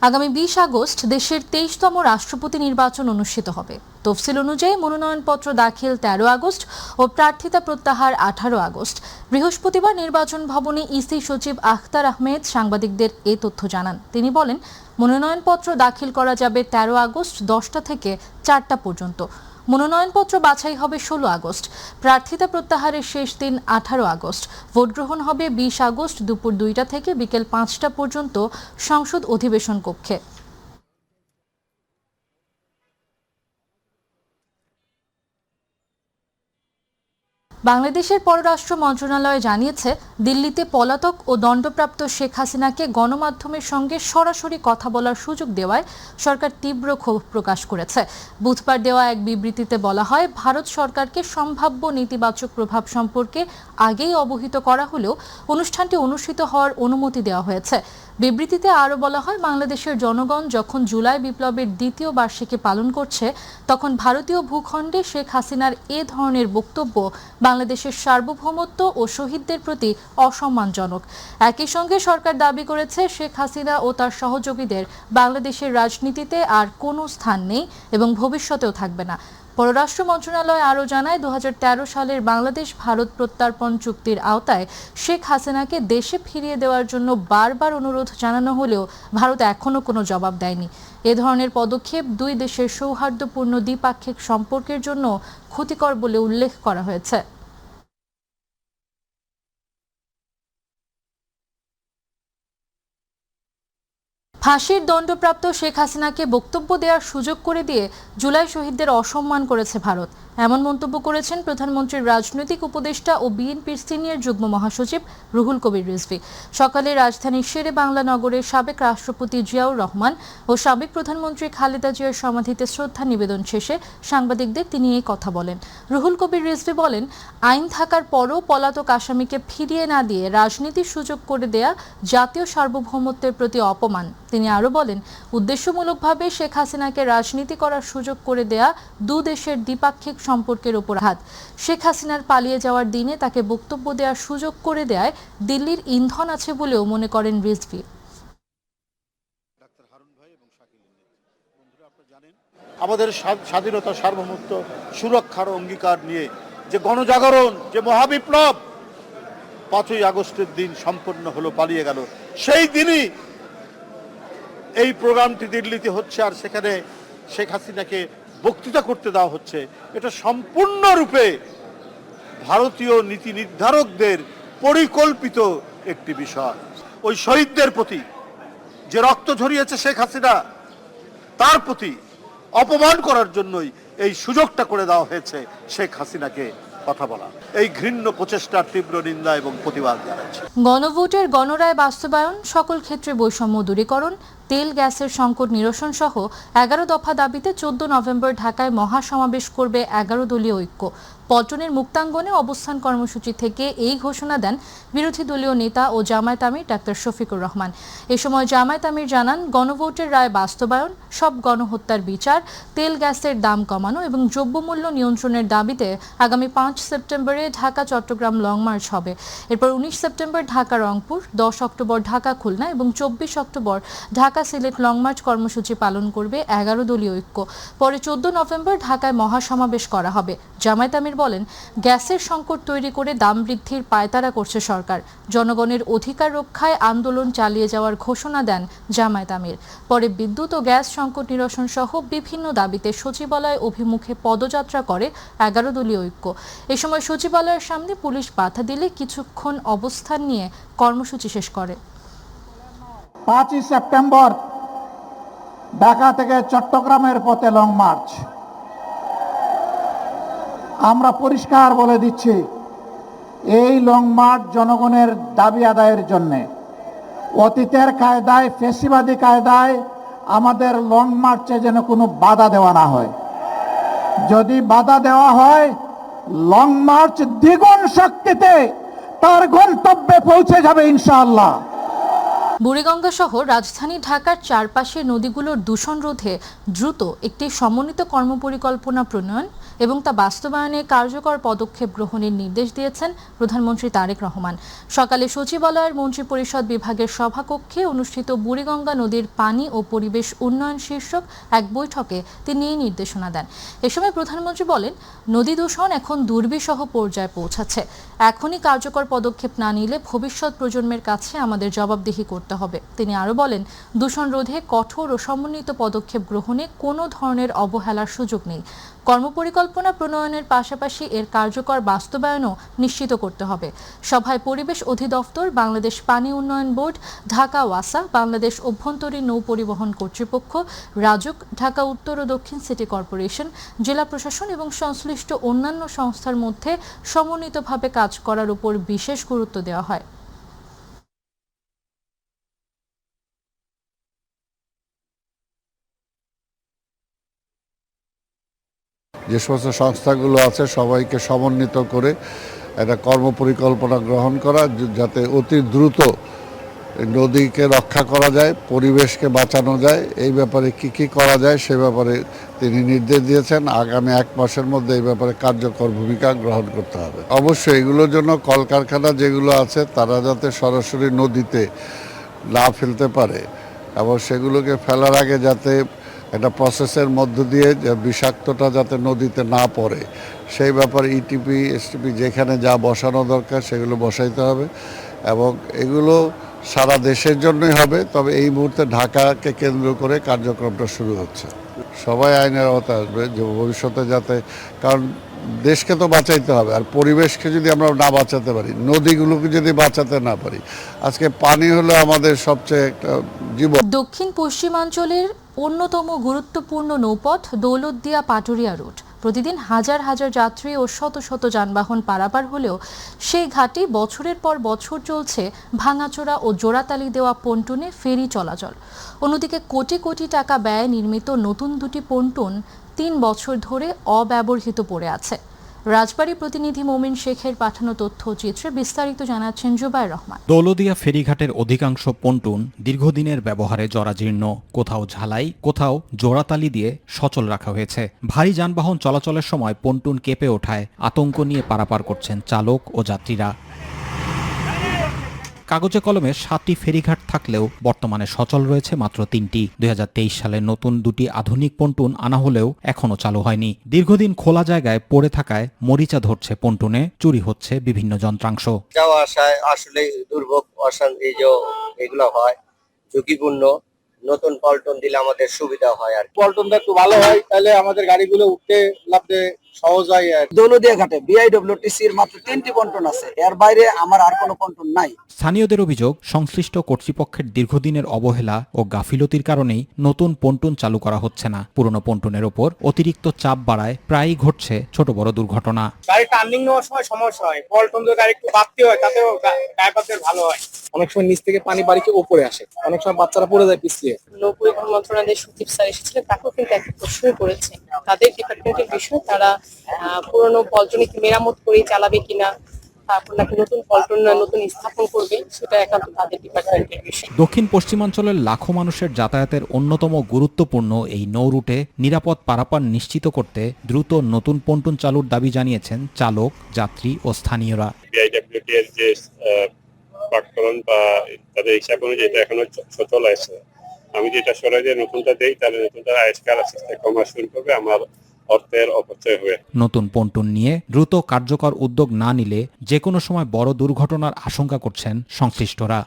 আগামী 20 আগস্ট দেশের 23তম রাষ্ট্রপতি নির্বাচন অনুষ্ঠিত হবে। তফসিল অনুযায়ী মনোনয়নপত্র দাখিল 13 আগস্ট ও প্রার্থিতা প্রত্যাহার 18 আগস্ট। বৃহস্পতিবার নির্বাচন ভবনে ইসি সচিব আখতার আহমেদ সাংবাদিকদের এই তথ্য জানান। তিনি বলেন, মনোনয়নপত্র দাখিল করা যাবে 13 আগস্ট 10টা থেকে 4টা পর্যন্ত। মনোনয়নপত্র বাছাই হবে 16 আগস্ট। প্রার্থিতা প্রত্যাহারের শেষ দিন 18 আগস্ট। ভোট গ্রহণ হবে 20 আগস্ট দুপুর 2টা থেকে বিকেল 5টা পর্যন্ত সংসদ অধিবেশন কক্ষে। বাংলাদেশের পররাষ্ট্র মন্ত্রণালয় জানিয়েছে, দিল্লিতে পলাতক ও দণ্ডপ্রাপ্ত শেখ হাসিনাকে গণমাধ্যমের সঙ্গে সরাসরি কথা বলার সুযোগ দেওয়ায় সরকার তীব্র ক্ষোভ প্রকাশ করেছে। বুধবার দেওয়া এক বিবৃতিতে বলা হয়, ভারত সরকারকে সম্ভাব্য নেতিবাচক প্রভাব সম্পর্কে আগেই অবহিত করা হলেও অনুষ্ঠানটি অনুষ্ঠিত হওয়ার অনুমতি দেওয়া হয়েছে। বিবৃতিতে আরও বলা হয়, বাংলাদেশের জনগণ যখন জুলাই বিপ্লবের দ্বিতীয় বার্ষিকী পালন করছে, তখন ভারতীয় ভূখণ্ডে শেখ হাসিনার এ ধরনের বক্তব্য বাংলাদেশের সার্বভৌমত্ব ও শহীদদের প্রতি অসম্মানজনক। একই সঙ্গে সরকার দাবি করেছে, শেখ হাসিনা ও তার সহযোগীদের বাংলাদেশের রাজনীতিতে আর কোনো স্থান নেই এবং ভবিষ্যতেও থাকবে না। পররাষ্ট্র মন্ত্রণালয় আরও জানায়, 2013 সালের বাংলাদেশ ভারত প্রত্যর্পণ চুক্তির আওতায় শেখ হাসিনাকে দেশে ফিরিয়ে দেওয়ার জন্য বারবার অনুরোধ জানানো হলেও ভারত এখনও কোনো জবাব দেয়নি। এ ধরনের পদক্ষেপ দুই দেশের সৌহার্দ্যপূর্ণ দ্বিপাক্ষিক সম্পর্কের জন্য ক্ষতিকর বলে উল্লেখ করা হয়েছে। ফাঁসির দণ্ডপ্রাপ্ত শেখ হাসিনাকে বক্তব্য দেওয়ার সুযোগ করে দিয়ে জুলাই শহীদদের অসম্মান করেছে ভারত। এমন মন্তব্য করেছেন প্রধানমন্ত্রীর রাজনৈতিক উপদেষ্টা ও বিএনপির সিনিয়র যুগ্ম মহাসচিব রুহুল কবির রিজভী। সকালে রাজধানীর শেরে বাংলা নগরের সাবেক রাষ্ট্রপতি জিয়াউর রহমান ও সাবেক প্রধানমন্ত্রী খালেদা জিয়ার সমাধিতে শ্রদ্ধা নিবেদন শেষে সাংবাদিকদের তিনি এই কথা বলেন। রুহুল কবির রিজভী বলেন, আইন থাকার পরও পলাতক আসামিকে ফিরিয়ে না দিয়ে রাজনীতির সুযোগ করে দেয়া জাতীয় সার্বভৌমত্বের প্রতি অপমান। তিনি আরও বলেন, উদ্দেশ্যমূলকভাবে শেখ হাসিনাকে রাজনীতি করার সুযোগ করে দেয়া দু দেশের দ্বিপাক্ষিক সম্পর্কের ওপর হাত। শেখ হাসিনার পালিয়ে যাওয়ার দিনে তাকে বক্তব্য দেওয়ার সুযোগ করে দেয়ায় দিল্লির ইন্ধন আছে বলেও মনে করেন রিজভী। আমাদের স্বাধীনতা সার্বভৌমত্ব সুরক্ষার অঙ্গীকার নিয়ে যে গণজাগরণ, যে মহাবিপ্লব 5ই আগস্টের দিন সম্পন্ন হলো, পালিয়ে গেল, সেই দিনই এই প্রোগ্রামটি দিল্লিতে হচ্ছে আর সেখানে শেখ হাসিনাকে বক্তৃতা করতে দেওয়া হচ্ছে। এটা সম্পূর্ণরূপে ভারতীয় নীতি নির্ধারকদের পরিকল্পিত একটি বিষয়। ওই শহীদদের প্রতি যে রক্ত ঝরিয়েছে শেখ হাসিনা, তার প্রতি অপমান করার জন্যই এই সুযোগটা করে দেওয়া হয়েছে শেখ হাসিনাকে কথা বলা। এই ঘৃণ্য প্রচেষ্টার তীব্র নিন্দা এবং প্রতিবাদ জানাচ্ছি। গণভোটের গণরায় বাস্তবায়ন, সকল ক্ষেত্রে বৈষম্য দূরীকরণ, তেল গ্যাসের সংকট নিরসন সহ 11 দফা দাবিতে 14 নভেম্বর ঢাকায় মহাসমাবেশ করবে 11 দলীয় ঐক্য। পল্টনের মুক্তাঙ্গনে অবস্থান কর্মসূচি থেকে এই ঘোষণা দেন বিরোধী দলীয় নেতা ও জামায়াত আমির ডাক্তার শফিকুর রহমান। এ সময় জামায়াত আমির জানান, গণভোটের রায় বাস্তবায়ন, সব গণহত্যার বিচার, তেল গ্যাসের দাম কমানো এবং দ্রব্যমূল্য নিয়ন্ত্রণের দাবিতে আগামী 5 সেপ্টেম্বরে ঢাকা চট্টগ্রাম লং মার্চ হবে। এরপর 19 সেপ্টেম্বর ঢাকা রংপুর, 10 অক্টোবর ঢাকা খুলনা এবং 24 October Dhaka Sylhet long March কর্মসূচি পালন করবে 11 দলীয় ঐক্য। পরে 14 নভেম্বর ঢাকায় মহাসমাবেশ করা হবে। জামায়াত আমির বলেন, গ্যাসের সংকট তৈরি করে দাম বৃদ্ধির পায়তারা করছে সরকার। জনগণের অধিকার রক্ষায় আন্দোলন চালিয়ে যাওয়ার ঘোষণা দেন জামায়াত আমির। পরে বিদ্যুৎ ও গ্যাস সংকট নিরসন সহ বিভিন্ন দাবিতে সচিবালয় অভিমুখে পদযাত্রা করে 11 দলীয় ঐক্য। এ সময় সচিবালয়ের সামনে পুলিশ বাধা দিলে কিছুক্ষণ অবস্থান নিয়ে কর্মসূচি শেষ করে। 5ই সেপ্টেম্বর ঢাকা থেকে চট্টগ্রামের পথে লং মার্চ। আমরা পরিষ্কার বলে দিচ্ছি, এই লং মার্চ জনগণের দাবি আদায়ের জন্যে। অতীতের কায়দায়, ফ্যাসিবাদী কায়দায় আমাদের লং মার্চে যেন কোনো বাধা দেওয়া না হয়। যদি বাধা দেওয়া হয়, লং মার্চ দ্বিগুণ শক্তিতে তার গন্তব্যে পৌঁছে যাবে ইনশাআল্লাহ। বুড়িগঙ্গা সহ রাজধানী ঢাকার চারপাশের নদীগুলোর দূষণ রোধে দ্রুত একটি সমন্বিত কর্মপরিকল্পনা প্রণয়ন এবং তা বাস্তবায়নে কার্যকর পদক্ষেপ গ্রহণের নির্দেশ দিয়েছেন প্রধানমন্ত্রী তারেক রহমান। সকালে সচিবালয়ের মন্ত্রিপরিষদ বিভাগের সভাকক্ষে অনুষ্ঠিত বুড়িগঙ্গা নদীর পানি ও পরিবেশ উন্নয়ন শীর্ষক এক বৈঠকে তিনি এই নির্দেশনা দেন। এ সময় প্রধানমন্ত্রী বলেন, নদী দূষণ এখন দুর্বিষহ পর্যায়ে পৌঁছাচ্ছে। এখনই কার্যকর পদক্ষেপ না নিলে ভবিষ্যৎ প্রজন্মের কাছে আমাদের জবাবদিহি করতে হবে। তিনি আরও বলেন, দূষণ রোধে কঠোর ও সমন্বিত পদক্ষেপ গ্রহণে কোনো ধরনের অবহেলার সুযোগ নেই। কর্মপরিকল্পনা প্রণয়নের পাশাপাশি এর কার্যকর বাস্তবায়নও নিশ্চিত করতে হবে। সভায় পরিবেশ অধিদপ্তর, বাংলাদেশ পানি উন্নয়ন বোর্ড, ঢাকা ওয়াসা, বাংলাদেশ অভ্যন্তরীণ নৌ পরিবহন কর্তৃপক্ষ, রাজুক, ঢাকা উত্তর ও দক্ষিণ সিটি কর্পোরেশন, জেলা প্রশাসন এবং সংশ্লিষ্ট অন্যান্য সংস্থার মধ্যে সমন্বিতভাবে কাজ করার উপর বিশেষ গুরুত্ব দেওয়া হয়। যে সমস্ত সংস্থাগুলো আছে সবাইকে সমন্বিত করে একটা কর্মপরিকল্পনা গ্রহণ করা, যাতে অতি দ্রুত নদীকে রক্ষা করা যায়, পরিবেশকে বাঁচানো যায়। এই ব্যাপারে কি করা যায় সে ব্যাপারে তিনি নির্দেশ দিয়েছেন। আগামী 1 মাসের মধ্যে এই ব্যাপারে কার্যকর ভূমিকা গ্রহণ করতে হবে। অবশ্যই এগুলোর জন্য কলকারখানা যেগুলো আছে তারা যাতে সরাসরি নদীতে না ফেলতে পারে এবং সেগুলোকে ফেলার আগে যাতে একটা প্রসেসের মধ্য দিয়ে বিষাক্তটা যাতে নদীতে না পড়ে সেই ব্যাপারে ইটিপি, এসটিপি যেখানে যা বসানো দরকার সেগুলো বসাইতে হবে এবং এগুলো সারা দেশের জন্যই হবে। তবে এই মুহূর্তে ঢাকাকে কেন্দ্র করে কার্যক্রমটা শুরু হচ্ছে। সবাই আইনের আওতায় আসবে যে ভবিষ্যতে যাতে, কারণ দেশকে তো বাঁচাইতে হবে, আর পরিবেশকে যদি আমরা না বাঁচাতে পারি, নদীগুলোকে যদি বাঁচাতে না পারি, আজকে পানি হলো আমাদের সবচেয়ে একটা জীবন। দক্ষিণ পশ্চিমাঞ্চলের অন্যতম গুরুত্বপূর্ণ নৌপথ দৌলতদিয়া পাটুরিয়া রুট। প্রতিদিন হাজার হাজার যাত্রী ও শত শত যানবাহন পারাপার হলেও সেই ঘাটে বছরের পর বছর চলছে ভাঙাচোরা ও জোড়াতালি দেওয়া পন্টুনে ফেরি চলাচল। অন্যদিকে কোটি কোটি টাকা ব্যয়ে নির্মিত নতুন দুটি পন্টুন 3 বছর ধরে অব্যবহৃত পড়ে আছে। রাজবাড়ী প্রতিনিধি মোমিন শেখের পাঠানো তথ্যচিত্রে বিস্তারিত জানাচ্ছেন জুবায়ের রহমান। দৌলতদিয়া ফেরিঘাটের অধিকাংশ পন্টুন দীর্ঘদিনের ব্যবহারে জরাজীর্ণ, কোথাও ঝালাই, কোথাও জোড়াতালি দিয়ে সচল রাখা হয়েছে। ভারী যানবাহন চলাচলের সময় পন্টুন কেঁপে ওঠায় আতঙ্ক নিয়ে পারাপার করছেন চালক ও যাত্রীরা। কাগজে কলমে 7টি ফেরিঘাট থাকলেও বর্তমানে সচল রয়েছে মাত্র 3টি। 2023 সালে নতুন 2টি আধুনিক পন্টুন আনা হলেও এখনো চালু হয়নি। দীর্ঘদিন খোলা জায়গায় পড়ে থাকায় মরিচা ধরছে পন্টুনে, চুরি হচ্ছে বিভিন্ন যন্ত্রাংশ। যাওয়া আসায় আসলে দুর্ভোগ, অশান্তি এগুলো হয়, ঝুঁকিপূর্ণ। নতুন পল্টন দিলে আমাদের সুবিধা হয়। আর পল্টনটা একটু ভালো হয়, তাহলে আমাদের গাড়িগুলো উঠতে লাভতে সহজ হয়। আর দৌলতদিয়া ঘাটে বিআইডব্লিউটিসির মাত্র 3টি পন্টন আছে, এর বাইরে আমার আর কোনো পন্টন নাই। স্থানীয়দের অভিযোগ, সংশ্লিষ্ট কর্তৃপক্ষের দীর্ঘদিনের অবহেলা ও গাফিলতির কারণেই নতুন পন্টুন চালু করা হচ্ছে না। পুরনো পন্টুনের ওপর অতিরিক্ত চাপ বাড়ায় প্রায়ই ঘটছে ছোট বড় দুর্ঘটনা। গাড়ি টার্নিং নেওয়ার সময় সমস্যা হয়, পল্টন দিয়ে গাড়ি একটু বাড়তে হয়, তাতেও ড্রাইভারদের ভালো হয়। অনেক সময় নিচ থেকে পানি বাড়িকে উপরে আসে, অনেক সময় বাচ্চারা পড়ে যায় পিছলিয়ে। নৌ পরিবহন মন্ত্রণালয়ের সচিব স্যার এসেছিলেন, তাকেও কিন্তু একটা প্রশ্ন করেছে তাদের ডিপার্টমেন্টের বিষয়, তারা পুরনো পল্টনকে মেরামত করে চালাবে কিনা, তারপর নাকি নতুন পল্টন নতুন স্থাপন করবে, সেটা একান্ত তাদের ডিপার্টমেন্টের বিষয়। দক্ষিণ পশ্চিমাঞ্চলের লাখো মানুষের যাতায়াতের অন্যতম গুরুত্বপূর্ণ এই নৌ রুটে নিরাপদ পারাপার নিশ্চিত করতে দ্রুত নতুন পন্টুন চালুর দাবি জানিয়েছেন চালক, যাত্রী ও স্থানীয়রা। বিআইডব্লিউটি এর যে পাটকরণ বা তাদের হিসাব অনুযায়ী এটা এখনো সচল আছে। আমি যেটা সরাই দিয়ে নতুনটা দেই, তাহলে নতুনটা আজকাল আস্তে আস্তে কমা শুরু করবে, আমার অর্থের অপচয় হবে। নতুন পন্টুন নিয়ে দ্রুত কার্যকর উদ্যোগ না নিলে যে কোনো সময় বড় দুর্ঘটনার আশঙ্কা করছেন সংশ্লিষ্টরা।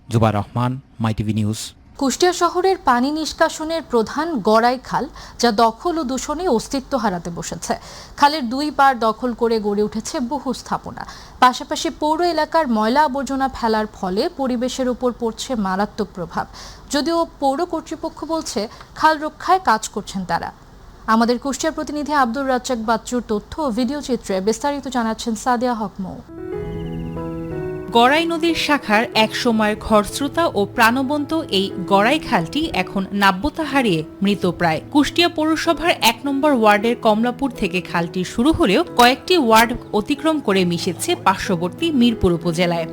জুবায়ের রহমান, মাই টিভি নিউজ। কুষ্টিয়া শহরের পানি নিষ্কাশনের প্রধান গড়াই খাল, যা দখল ও দূষণে অস্তিত্ব হারাতে বসেছে। খালের 2 পাড় দখল করে গড়ে উঠেছে বহু স্থাপনা। পাশাপাশি পৌর এলাকার ময়লা আবর্জনা ফেলার ফলে পরিবেশের উপর পড়ছে মারাত্মক প্রভাব। যদিও পৌর কর্তৃপক্ষ বলছে খাল রক্ষায় কাজ করছেন তারা। আমাদের কুষ্টিয়ার প্রতিনিধি আব্দুর রাজ্জাক বাচ্চুর তথ্য ও ভিডিও চিত্রে বিস্তারিত জানাচ্ছেন সাদিয়া হক মৌ। গড়াই নদীর শাখার এক সময়ের খরস্রোতা ও প্রাণবন্ত এই গড়াই খালটি এখন নাব্যতা হারিয়ে মৃতপ্রায়। কুষ্টিয়া পৌরসভার 1 নম্বর ওয়ার্ডের কমলাপুর থেকে খালটি শুরু হলেও কয়েকটি ওয়ার্ড অতিক্রম করে মিশেছে পার্শ্ববর্তী মিরপুর উপজেলায়।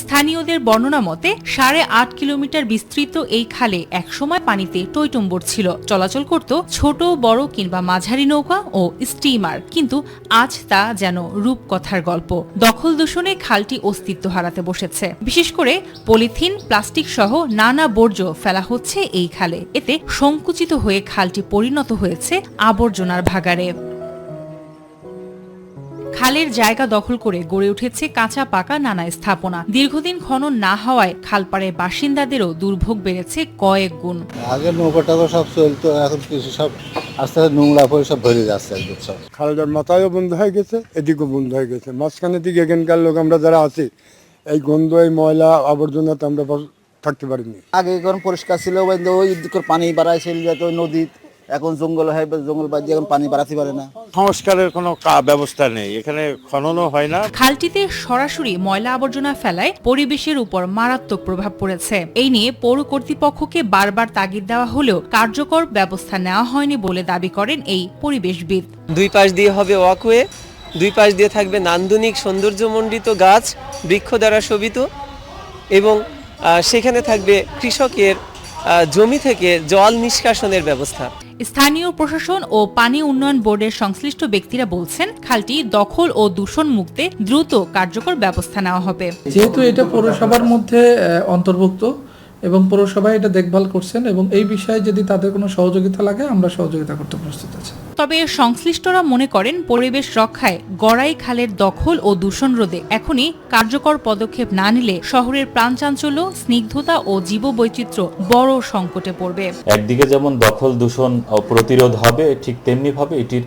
স্থানীয়দের বর্ণনা মতে 8.5 কিলোমিটার বিস্তৃত এই খালে একসময় পানিতে টইটম্বর ছিল। চলাচল করত ছোট বড় কিংবা মাঝারি নৌকা ও স্টিমার, কিন্তু আজ তা যেন রূপকথার গল্প। দখল দূষণে খালটি অস্তিত্ব হারাতে বসেছে। বিশেষ করে পলিথিন, প্লাস্টিক সহ নানা বর্জ্য ফেলা হচ্ছে এই খালে। এতে সংকুচিত হয়ে খালটি পরিণত হয়েছে আবর্জনার ভাগাড়ে। খালের জায়গা দখল করে গড়ে উঠেছে কাঁচা পাকা নানা স্থাপনা। দীর্ঘদিন খনন না হওয়ায় খালপাড়ের বাসিন্দাদেরও দুর্ভোগ বেড়েছে কয়েক গুণ। আগে নৌকাটা তো সব চলতো, এখন কিছু সব আস্তে আস্তে নোংরা পরে সব ভরে যাচ্ছে একদম সব। খালটার মাথায়ও বন্ধ হয়ে গেছে, এদিকেও বন্ধ হয়ে গেছে। মাঝখানে দিকে এখানকার লোক আমরা যারা আছি, এই গন্ধ, এই ময়লা আবর্জনাতে আমরা থাকতে পারিনি। আগে এখন পরিষ্কার ছিল, ওই দিকের পানি বাড়াইছিল যেত নদী, এখন জঙ্গল হয়, জঙ্গল বাদ দিয়ে এখন পানি বাড়াতে পারে না। সংস্কারের কোনো ব্যবস্থা নেই, এখানে খননও হয় না। খালটিতে সরাসরি ময়লা আবর্জনা ফেলায় পরিবেশের উপর মারাত্মক প্রভাব পড়েছে। এই নিয়ে পৌর কর্তৃপক্ষকে বারবার তাগিদ দেওয়া হলেও কার্যকর ব্যবস্থা নেওয়া হয়নি বলে দাবি করেন এই পরিবেশবিদ। দুই পাশ দিয়ে হবে ওয়াকওয়ে, দুই পাশ দিয়ে থাকবে নান্দনিক সৌন্দর্যমণ্ডিত গাছ, বৃক্ষ দ্বারা শোভিত, এবং সেখানে থাকবে কৃষকের জমি থেকে জল নিষ্কাশনের ব্যবস্থা। স্থানীয় প্রশাসন ও পানি উন্নয়ন বোর্ডের সংশ্লিষ্ট ব্যক্তিরা বলছেন, খালটি দখল ও দূষণ মুক্তে দ্রুত কার্যকর ব্যবস্থা নেওয়া হবে। যেহেতু এটা পৌরসভার মধ্যে অন্তর্ভুক্ত এবং পৌরসভা এটা দেখভাল করছেন, এবং এই বিষয়ে যদি তাদের কোনো সহযোগিতা লাগে আমরা সহযোগিতা করতে প্রস্তুত আছি। তবে সংশ্লিষ্টরা মনে করেন, পরিবেশ রক্ষায় গড়াই খালের দখল ও দূষণ রোধে এখনই কার্যকর পদক্ষেপ না নিলে শহরের প্রাণচাঞ্চল্য, স্নিগ্ধতা ও জীববৈচিত্র্য বড় সংকটে পড়বে। একদিকে যেমন দখল দূষণ প্রতিরোধ হবে, ঠিক তেমনি ভাবে এটির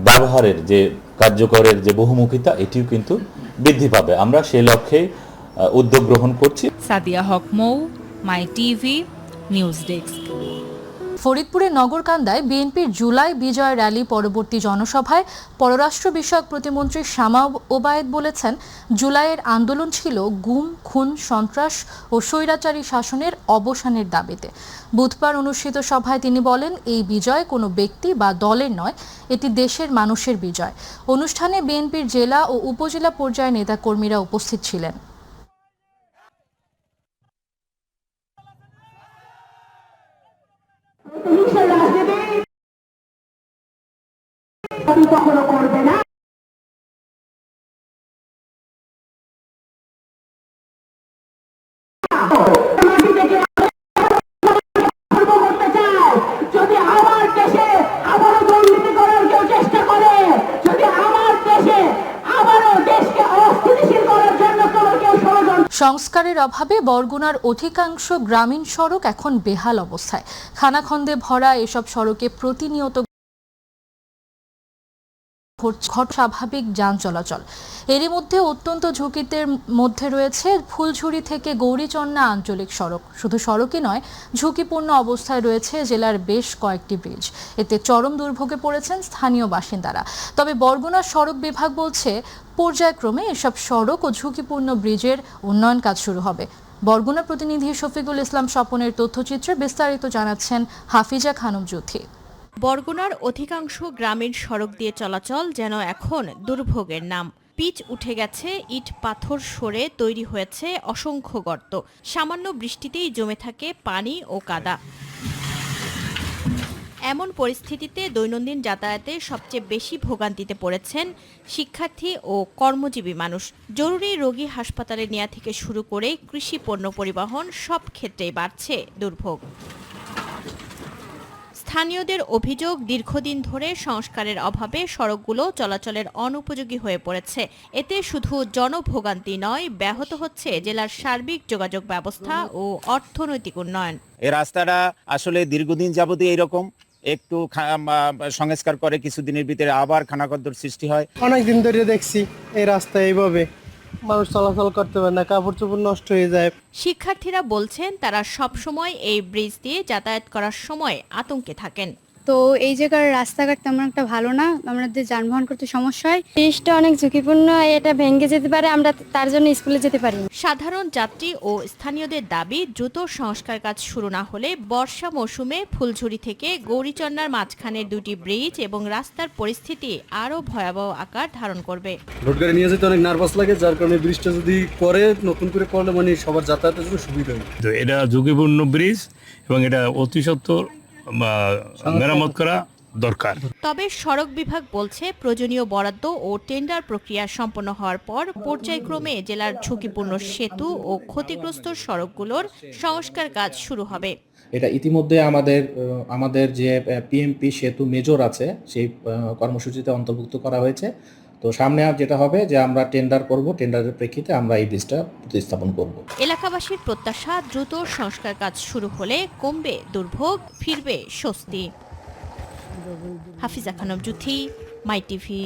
ব্যবহারের যে কার্যকরের যে বহুমুখিতা, এটিও কিন্তু বৃদ্ধি পাবে। আমরা সেই লক্ষ্যে উদ্যোগ গ্রহণ করছি। সাদিয়া হক মৌ, মাই টিভি, নিউজ ডেস্ক। ফরিদপুরের নগরকান্দায় বিএনপির জুলাই বিজয় র্যালি পরবর্তী জনসভায় পররাষ্ট্র বিষয়ক প্রতিমন্ত্রী শামা ওবায়েদ বলেছেন, জুলাইয়ের আন্দোলন ছিল গুম, খুন, সন্ত্রাস ও স্বৈরাচারী শাসনের অবসানের দাবিতে। বুধবার অনুষ্ঠিত সভায় তিনি বলেন, এই বিজয় কোনো ব্যক্তি বা দলের নয়, এটি দেশের মানুষের বিজয়। অনুষ্ঠানে বিএনপির জেলা ও উপজেলা পর্যায়ের নেতাকর্মীরা উপস্থিত ছিলেন। কখনো করবে না। যদি আমার দেশে আবারও দুর্নীতি করার কেউ চেষ্টা করে, যদি আমার দেশে আবারও দেশকে অস্থিতিশীল করার জন্য কোনো কেউ ষড়যন্ত্র। সংস্কারের অভাবে বরগুনার অধিকাংশ গ্রামীণ সড়ক এখন বেহাল অবস্থায়। খানাখন্দে ভরা এসব সড়কে প্রতিনিয়ত স্বাভাবিক যান চলাচল। এরই মধ্যে অত্যন্ত ঝুঁকিতে মধ্যে রয়েছে ফুলঝুরি থেকে গৌরীচন্না আঞ্চলিক সড়ক। শুধু সড়কই নয়, ঝুঁকিপূর্ণ অবস্থায় রয়েছে জেলার বেশ কয়েকটি ব্রিজ। এতে চরম দুর্ভোগে পড়েছেন স্থানীয় বাসিন্দারা। তবে বরগুনা সড়ক বিভাগ বলছে, পর্যায়ক্রমে এসব সড়ক ও ঝুঁকিপূর্ণ ব্রিজের উন্নয়ন কাজ শুরু হবে। বরগুনা প্রতিনিধি শফিকুল ইসলাম স্বপনের তথ্যচিত্রে বিস্তারিত জানাচ্ছেন হাফিজা খানম জ্যোতি। বরগুনার অধিকাংশ গ্রামীণ সড়ক দিয়ে চলাচল যেন এখন দুর্ভোগের নাম। পিচ উঠে গেছে, ইট পাথর সরে তৈরি হয়েছে অসংখ্য গর্ত। সামান্য বৃষ্টিতেই জমে থাকে পানি ও কাদা। এমন পরিস্থিতিতে দৈনন্দিন যাতায়াতে সবচেয়ে বেশি ভোগান্তিতে পড়েছেন শিক্ষার্থী ও কর্মজীবী মানুষ। জরুরি রোগী হাসপাতালে নেওয়া থেকে শুরু করে কৃষি পণ্য পরিবহন সব ক্ষেত্রেই বাড়ছে দুর্ভোগ। স্থানীয়দের অভিযোগ, দীর্ঘদিন ধরে সংস্কারের অভাবে সড়কগুলো চলাচলের অনুপযোগী হয়ে পড়েছে। এতে শুধু জনভোগান্তি নয়, ব্যাহত হচ্ছে জেলার সার্বিক যোগাযোগ ব্যবস্থা ও অর্থনৈতিক উন্নয়ন। এই রাস্তাটা আসলে দীর্ঘদিন যাবতই এইরকম, একটু সংস্কার করে কিছুদিনের ভিতরে আবার খানাখন্দর সৃষ্টি হয়। অনেকদিন ধরে দেখছি এই রাস্তা এইভাবে মানুষ চলাচল করতে পারে না, কাপড় চোপড় নষ্ট হয়ে যায়। শিক্ষার্থীরা বলছেন, তারা সব সময় এই ব্রিজ দিয়ে যাতায়াত করার সময় আতঙ্কে থাকেন। তো এই জায়গার রাস্তাঘাট তেমন একটা ভালো না, আমাদের যানবাহন করতে সমস্যা হয়। ব্রিজটা অনেক ঝুঁকিপূর্ণ, এটা ভেঙে যেতে পারে, আমরা তার জন্য স্কুলে যেতে পারি। সাধারণ যাত্রী ও স্থানীয়দের দাবি দ্রুত সংস্কার কাজ শুরু না হলে বর্ষা মৌসুমে ফুলঝুরি থেকে গৌরীচন্নার মাঝখানের দুটি ব্রিজ এবং রাস্তার পরিস্থিতি আরও ভয়াবহ আকার ধারণ করবে। রোড গাড়ি নিয়ে যেতে অনেক নার্ভাস লাগে, যার কারণে ব্রিজটা যদি করে নতুন করে করলে মানে সবার যাতায়াতের জন্য সুবিধা হয়। তো এটা ঝুঁকিপূর্ণ ব্রিজ এবং এটা অতি সত্বর মেরামত করা দরকার। তবে সড়ক বিভাগ বলছে প্রয়োজনীয় বরাদ্দ ও টেন্ডার প্রক্রিয়া সম্পন্ন হওয়ার পর পর্যায়ক্রমে জেলার ঝুঁকিপূর্ণ সেতু ও ক্ষতিগ্রস্ত সড়কগুলোর সংস্কার কাজ শুরু হবে। এটা ইতিমধ্যে আমাদের যে পিএমপি সেতু মেজর আছে সেই কর্মসূচিতে অন্তর্ভুক্ত করা হয়েছে। তো সামনে আর যেটা হবে যে আমরা টেন্ডার করব, টেন্ডারের প্রেক্ষিতে আমরা এই ব্রিজটা প্রতিস্থাপন করব। এলাকাবাসীর প্রত্যাশা দ্রুত সংস্কার কাজ শুরু হলে কমবে দুর্ভোগ, ফিরবে স্বস্তি। হাফিজা খানম জুথি, মাই টিভি।